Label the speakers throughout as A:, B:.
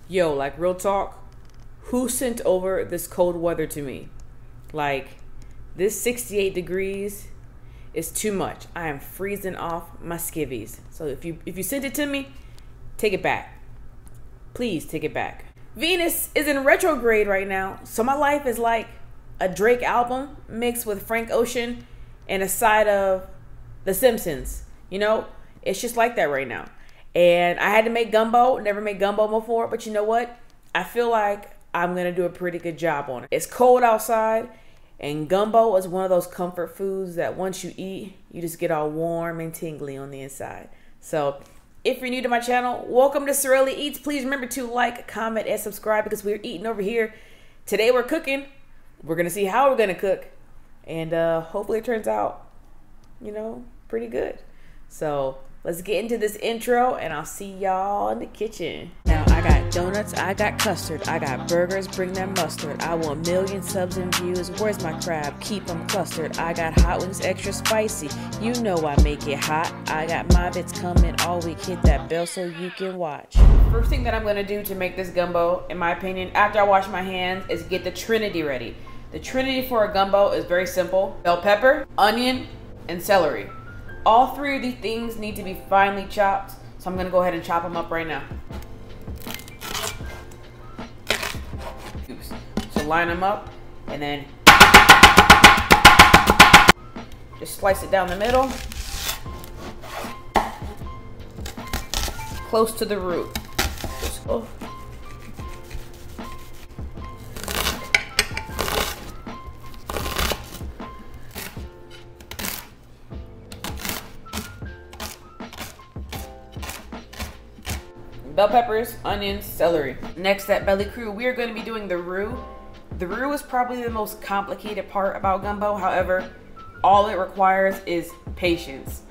A: Yo, like real talk, who sent over this cold weather to me? Like, this 68 degrees is too much. I am freezing off my skivvies. So if you sent it to me, take it back. Please take it back. Venus is in retrograde right now, so my life is like a Drake album mixed with Frank Ocean and a side of The Simpsons. You know, it's just like that right now. And I had to make gumbo. Never made gumbo before, but you know what? I feel like I'm gonna do a pretty good job on it. It's cold outside, and gumbo is one of those comfort foods that once you eat, you just get all warm and tingly on the inside. So if you're new to my channel, welcome to Sareli Eats. Please remember to like, comment, and subscribe because we're eating over here. Today we're cooking. We're gonna see how we're gonna cook, and hopefully it turns out, you know, pretty good. So let's get into this intro, and I'll see y'all in the kitchen. Now I got donuts, I got custard, I got burgers, bring that mustard. I want million subs and views. Where's my crab? Keep them clustered. I got hot wings, extra spicy. You know I make it hot. I got my bits coming all week. Hit that bell so you can watch. First thing that I'm gonna do to make this gumbo, in my opinion, after I wash my hands, is get the trinity ready. The trinity for a gumbo is very simple: bell pepper, onion, and celery. All three of these things need to be finely chopped, so I'm gonna go ahead and chop them up right now. So line them up, and then just slice it down the middle, close to the root. Just go. Bell peppers, onions, celery. Next at Belly Crew, we are going to be doing the roux. The roux is probably the most complicated part about gumbo. However, all it requires is patience.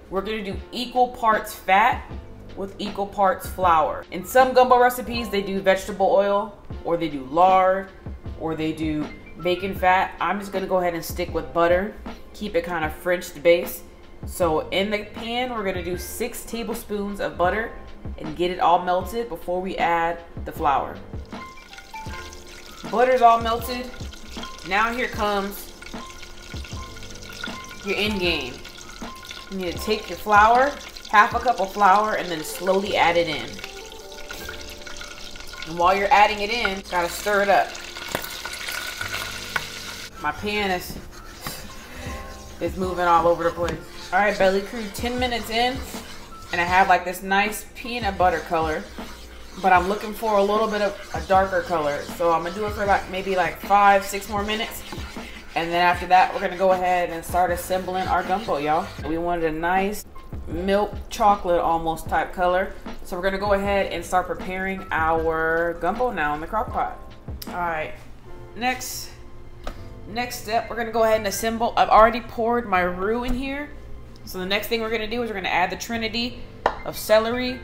A: We're going to do equal parts fat with equal parts flour. In some gumbo recipes, they do vegetable oil, or they do lard, or they do bacon fat. I'm just going to go ahead and stick with butter. Keep it kind of Frenched base. So in the pan, we're going to do 6 tablespoons of butter and get it all melted before we add the flour. Butter's all melted. Now here comes your end game. You need to take your flour, half a cup of flour, and then slowly add it in. And while you're adding it in, gotta stir it up. My pan is moving all over the place. All right, Belly Crew, 10 minutes in, and I have like this nice peanut butter color, but I'm looking for a little bit of a darker color. So I'm gonna do it for like maybe like 5-6 more minutes. And then after that, we're gonna go ahead and start assembling our gumbo, y'all. We wanted a nice milk chocolate almost type color. So we're gonna go ahead and start preparing our gumbo now in the crock pot. All right, next step, we're gonna go ahead and assemble. I've already poured my roux in here. So the next thing we're gonna do is we're gonna add the trinity of celery,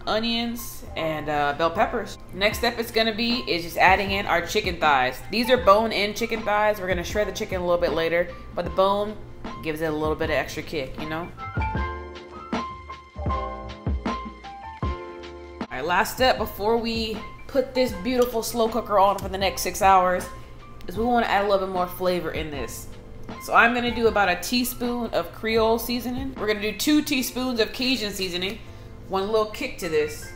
A: onions, and bell peppers. Next step is just adding in our chicken thighs. These are bone-in chicken thighs. We're gonna shred the chicken a little bit later, but the bone gives it a little bit of extra kick, you know? All right, last step before we put this beautiful slow cooker on for the next 6 hours is we wanna add a little bit more flavor in this. So I'm gonna do about a teaspoon of Creole seasoning. We're gonna do 2 teaspoons of Cajun seasoning. One little kick to this.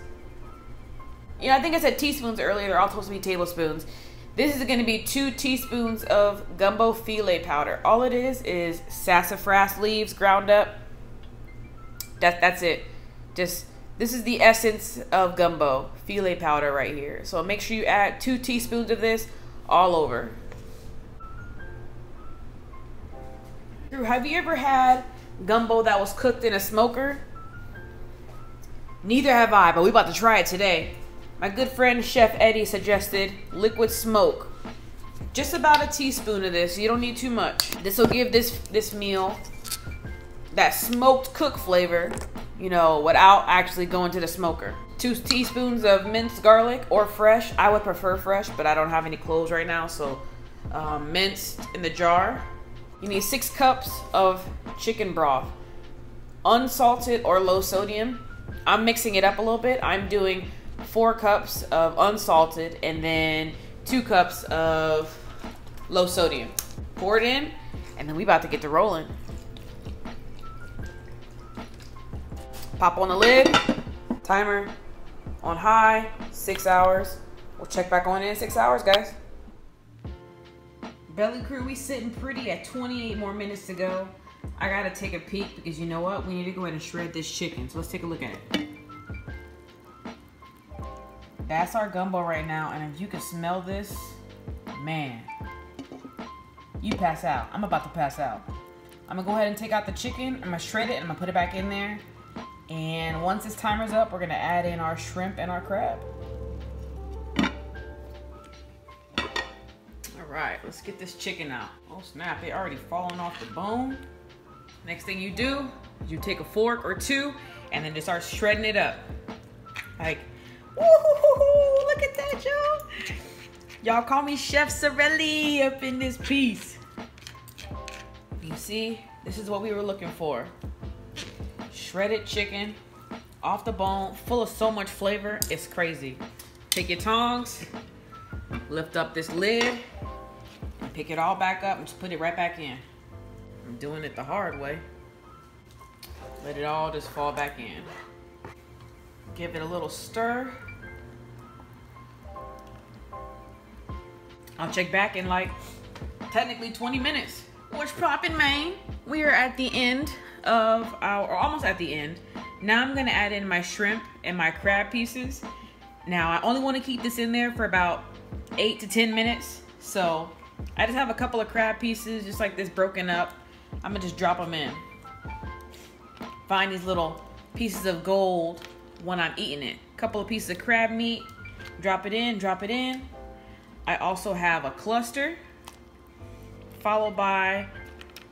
A: You know, I think I said teaspoons earlier. They're all supposed to be tablespoons. This is gonna be 2 teaspoons of gumbo filet powder. All it is sassafras leaves ground up. That's it. This is the essence of gumbo, filet powder right here. So make sure you add 2 teaspoons of this all over. Have you ever had gumbo that was cooked in a smoker? Neither have I, but we about to try it today. My good friend Chef Eddie suggested liquid smoke. Just about a teaspoon of this. You don't need too much. This will give this meal that smoked cook flavor, you know, without actually going to the smoker. 2 teaspoons of minced garlic, or fresh. I would prefer fresh, but I don't have any cloves right now, so minced in the jar. You need 6 cups of chicken broth, unsalted or low sodium. I'm mixing it up a little bit. I'm doing 4 cups of unsalted, and then 2 cups of low sodium. Pour it in, and then we about to get to rolling. Pop on the lid, timer on high, 6 hours. We'll check back on in 6 hours, guys. Belly crew, we sitting pretty at 28 more minutes to go. I gotta take a peek because you know what? We need to go ahead and shred this chicken. So let's take a look at it. That's our gumbo right now, and if you can smell this, man, you pass out. I'm about to pass out. I'm gonna go ahead and take out the chicken. I'm gonna shred it and I'm gonna put it back in there. And once this timer's up, we're gonna add in our shrimp and our crab. All right, let's get this chicken out. Oh snap, they already fallen off the bone. Next thing you do is you take a fork or 2 and then just start shredding it up. Like, woo-hoo-hoo-hoo, look at that, y'all. Y'all call me Chef Sareli up in this piece. You see, this is what we were looking for. Shredded chicken, off the bone, full of so much flavor, it's crazy. Take your tongs, lift up this lid, and pick it all back up and just put it right back in. I'm doing it the hard way. Let it all just fall back in. Give it a little stir. I'll check back in like technically 20 minutes. What's poppin', man? We are at the end of our, or almost at the end. Now I'm gonna add in my shrimp and my crab pieces. Now I only wanna keep this in there for about 8 to 10 minutes. So I just have a couple of crab pieces just like this broken up. I'm gonna just drop them in. Find these little pieces of gold when I'm eating it. Couple of pieces of crab meat, drop it in, drop it in. I also have a cluster, followed by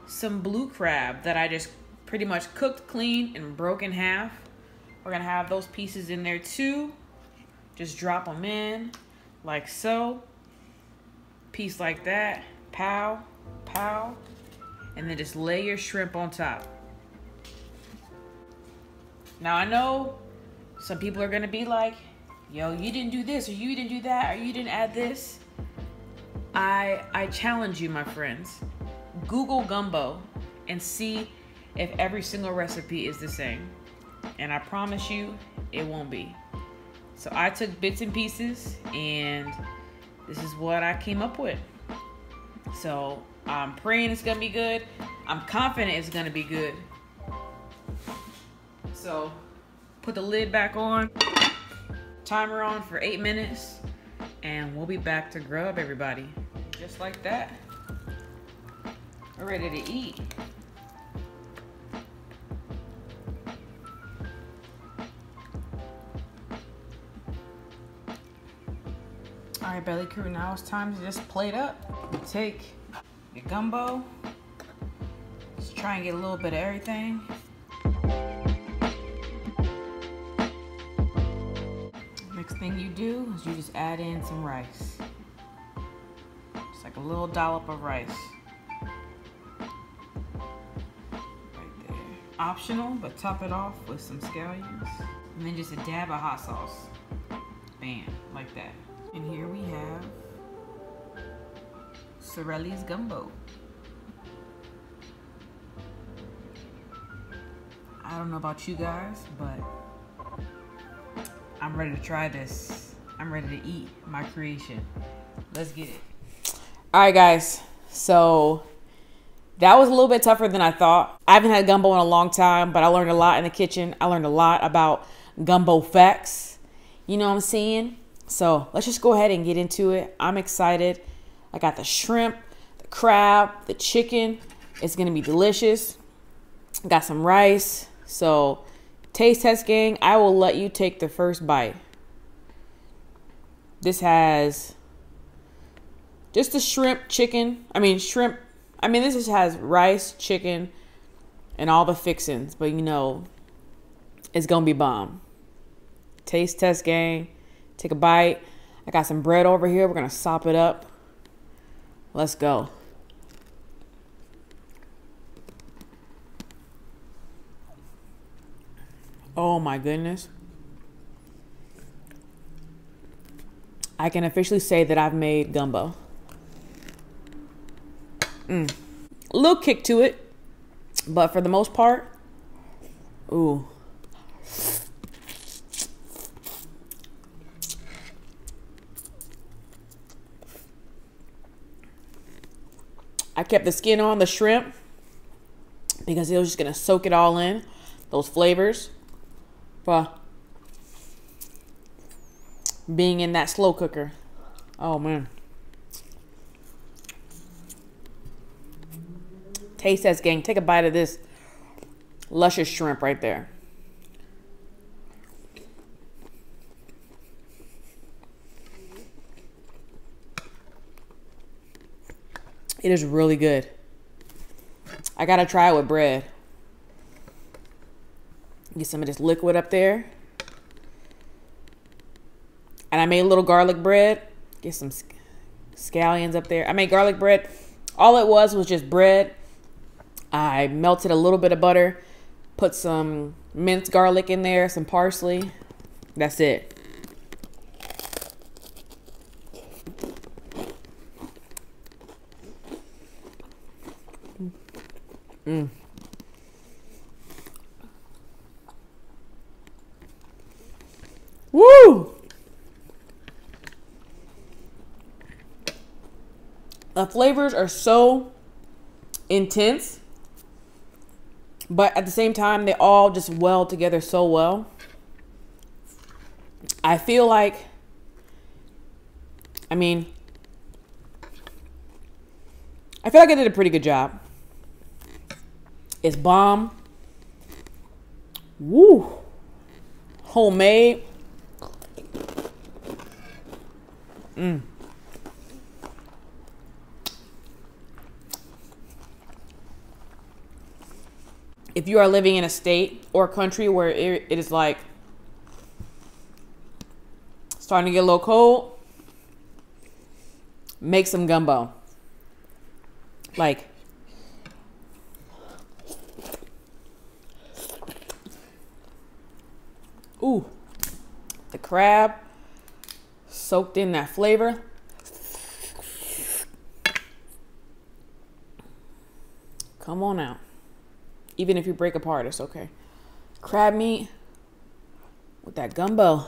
A: some blue crab that I just pretty much cooked clean and broke in half. We're gonna have those pieces in there too. Just drop them in like so. Piece like that, pow, pow. And then just lay your shrimp on top. Now I know some people are gonna be like, yo, you didn't do this, or you didn't do that, or you didn't add this. I challenge you, my friends. Google gumbo and see if every single recipe is the same. And I promise you, it won't be. So I took bits and pieces, and this is what I came up with. So I'm praying it's gonna be good. I'm confident it's gonna be good. So put the lid back on, timer on for 8 minutes, and we'll be back to grub, everybody. Just like that, we're ready to eat. All right, belly crew, now it's time to just plate up. Take your gumbo, just try and get a little bit of everything. Next thing you do is you just add in some rice. Just like a little dollop of rice. Right there. Optional, but top it off with some scallions. And then just a dab of hot sauce. Bam, like that. And here we have Sareli's gumbo. I don't know about you guys, but I'm ready to try this. I'm ready to eat my creation. Let's get it. All right, guys. So that was a little bit tougher than I thought. I haven't had gumbo in a long time, but I learned a lot in the kitchen. I learned a lot about gumbo facts. You know what I'm saying? So let's just go ahead and get into it. I'm excited. I got the shrimp, the crab, the chicken. It's gonna be delicious. Got some rice. So taste test, gang. I will let you take the first bite. This has just the shrimp, chicken. This just has rice, chicken, and all the fixings. But you know, it's gonna be bomb. Taste test, gang. Take a bite. I got some bread over here. We're gonna sop it up. Let's go. Oh my goodness. I can officially say that I've made gumbo. A little kick to it, but for the most part, ooh. I kept the skin on the shrimp because it was just gonna soak it all in, those flavors. But being in that slow cooker, oh man. Taste test, gang. Take a bite of this luscious shrimp right there. It is really good. I gotta try it with bread. Get some of this liquid up there. And I made a little garlic bread. Get some scallions up there. I made garlic bread. All it was just bread. I melted a little bit of butter. Put some minced garlic in there. Some parsley. That's it. Woo! The flavors are so intense, but at the same time, they all just weld together so well. I feel like, I did a pretty good job. It's bomb. Woo! Homemade. If you are living in a state or country where it is like starting to get a little cold, make some gumbo. Like, ooh, the crab soaked in that flavor. Come on out. Even if you break apart, it's okay. Crab meat with that gumbo.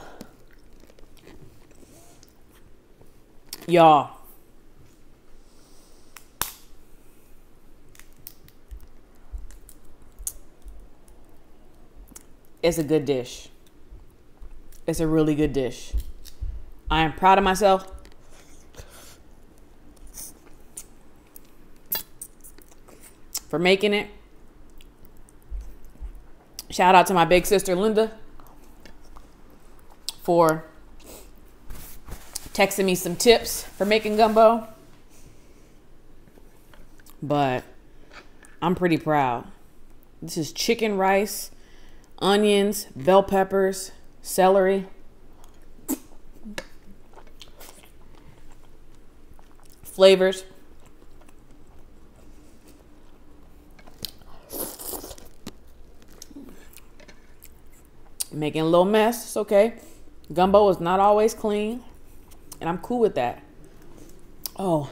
A: Y'all. It's a good dish. It's a really good dish. I am proud of myself. For making it. Shout out to my big sister, Linda, for texting me some tips for making gumbo. But I'm pretty proud. This is chicken, rice, onions, bell peppers, celery, flavors. Making a little mess, it's okay. Gumbo is not always clean, and I'm cool with that. Oh.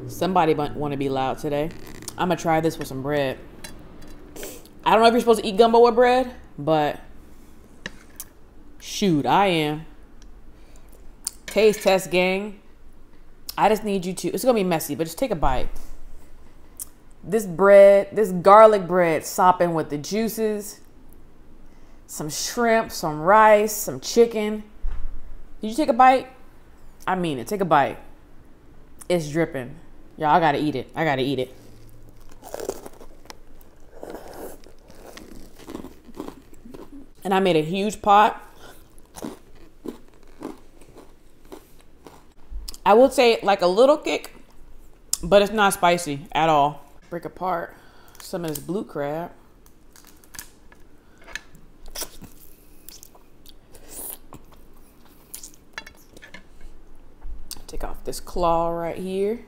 A: Somebody want to be loud today. I'm going to try this with some bread. I don't know if you're supposed to eat gumbo with bread, but shoot, I am. Taste test, gang. I just need you to, it's going to be messy, but just take a bite. This bread, this garlic bread, sopping with the juices, some shrimp, some rice, some chicken. Did you take a bite? I mean it. Take a bite. It's dripping. Y'all, I got to eat it. I got to eat it. And I made a huge pot. I would say like a little kick, but it's not spicy at all. Break apart some of this blue crab. Take off this claw right here.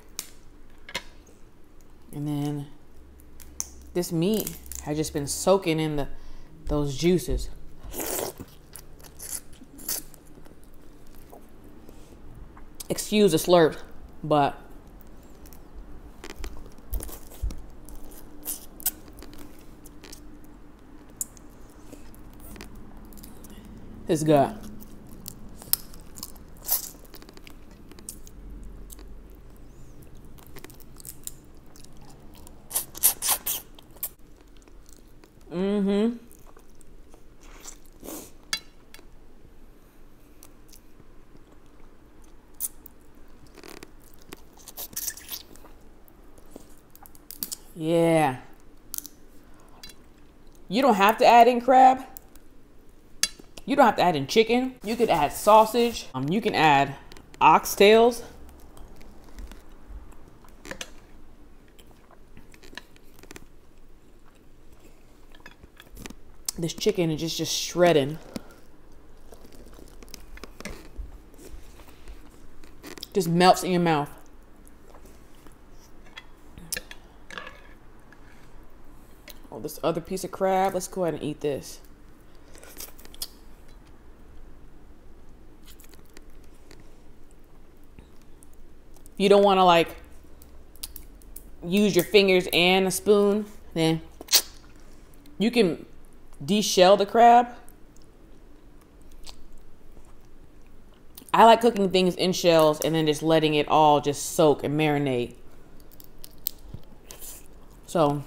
A: And then This meat has just been soaking in those juices. Excuse the slurp, but it's good. Mm-hmm. Yeah. You don't have to add in crab. You don't have to add in chicken. You could add sausage. You can add oxtails. This chicken is just shredding. Just melts in your mouth. Oh, this other piece of crab. Let's go ahead and eat this. If you don't want to like use your fingers and a spoon, then you can de-shell the crab. I like cooking things in shells and then just letting it all just soak and marinate. So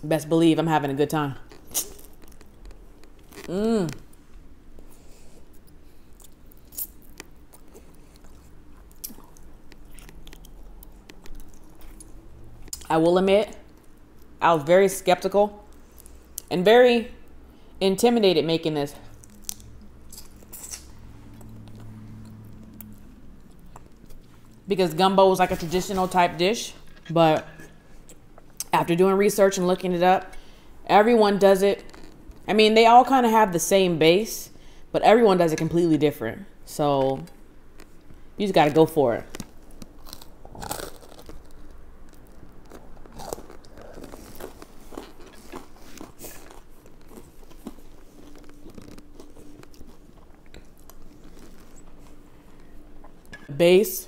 A: best believe I'm having a good time. I will admit, I was very skeptical and very intimidated making this. Because gumbo is like a traditional type dish, but after doing research and looking it up, everyone does it. I mean, they all kind of have the same base, but everyone does it completely different. So you just got to go for it. The base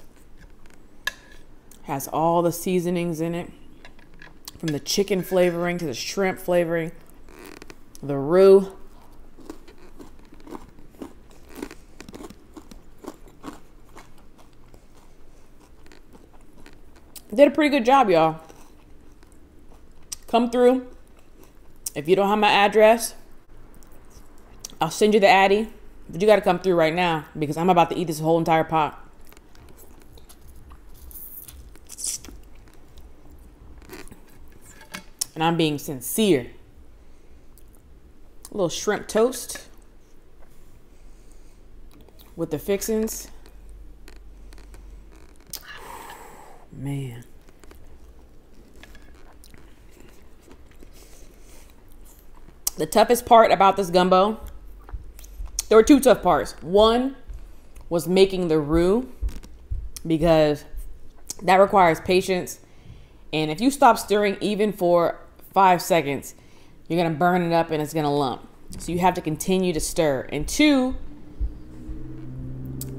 A: has all the seasonings in it, from the chicken flavoring to the shrimp flavoring, the roux. Did a pretty good job, y'all. Come through. If you don't have my address, I'll send you the Addy. But you got to come through right now because I'm about to eat this whole entire pot. And I'm being sincere. A little shrimp toast with the fixings. Man. The toughest part about this gumbo, there were two tough parts. One was making the roux, because that requires patience. And if you stop stirring even for 5 seconds, you're gonna burn it up and it's gonna lump. So you have to continue to stir. And two,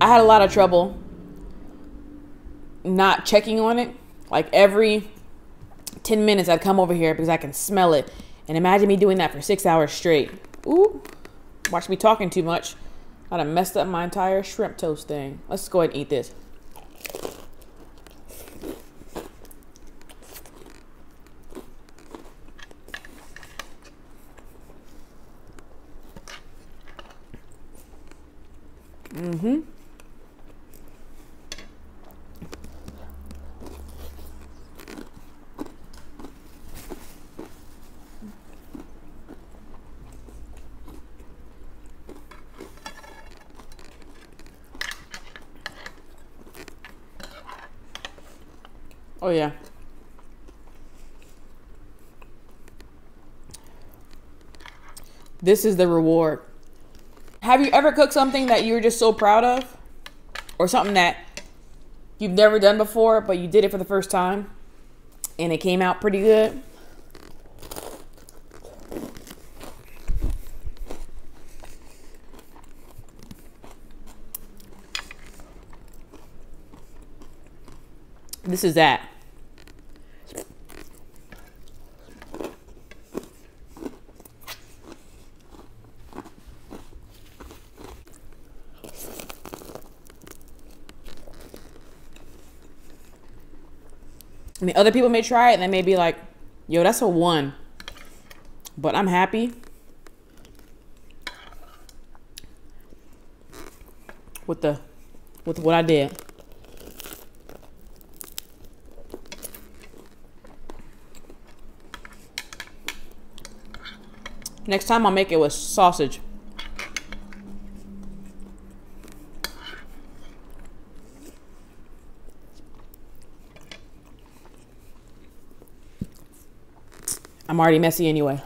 A: I had a lot of trouble not checking on it. Like every 10 minutes I'd come over here because I can smell it. And imagine me doing that for 6 hours straight. Ooh, watch me talking too much. I'd have messed up my entire shrimp toast thing. Let's go ahead and eat this. Mm-hmm. Oh yeah. This is the reward. Have you ever cooked something that you're just so proud of? Or something that you've never done before, but you did it for the first time? and it came out pretty good. This is that. I mean, other people may try it and they may be like, yo, that's a 1. But I'm happy with what I did. Next time I'll make it with sausage. I'm already messy anyway.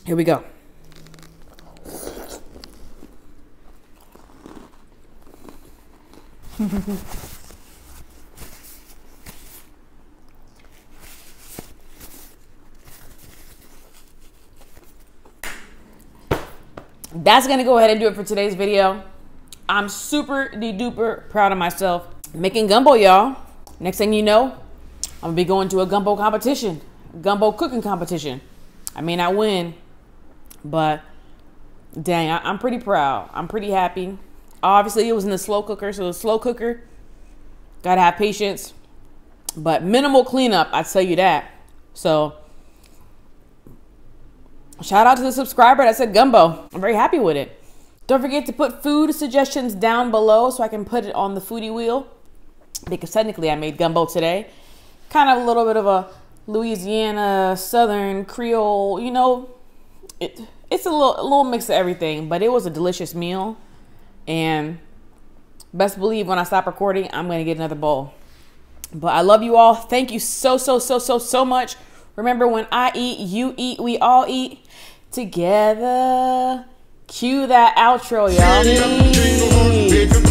A: Here we go. That's gonna go ahead and do it for today's video. I'm super duper proud of myself making gumbo, y'all. Next thing you know, I'm gonna be going to a gumbo competition, gumbo cooking competition. I may not win, but dang, I'm pretty proud. I'm pretty happy. Obviously, it was in the slow cooker, so the slow cooker, gotta have patience, but minimal cleanup, I tell you that. So shout out to the subscriber that said gumbo. I'm very happy with it. Don't forget to put food suggestions down below so I can put it on the foodie wheel, because technically I made gumbo today. Kind of a little bit of a Louisiana, Southern, Creole, you know, it's a little mix of everything, but it was a delicious meal. And best believe when I stop recording, I'm going to get another bowl. But I love you all. Thank you so much. Remember, when I eat, you eat, we all eat together. Cue that outro, y'all.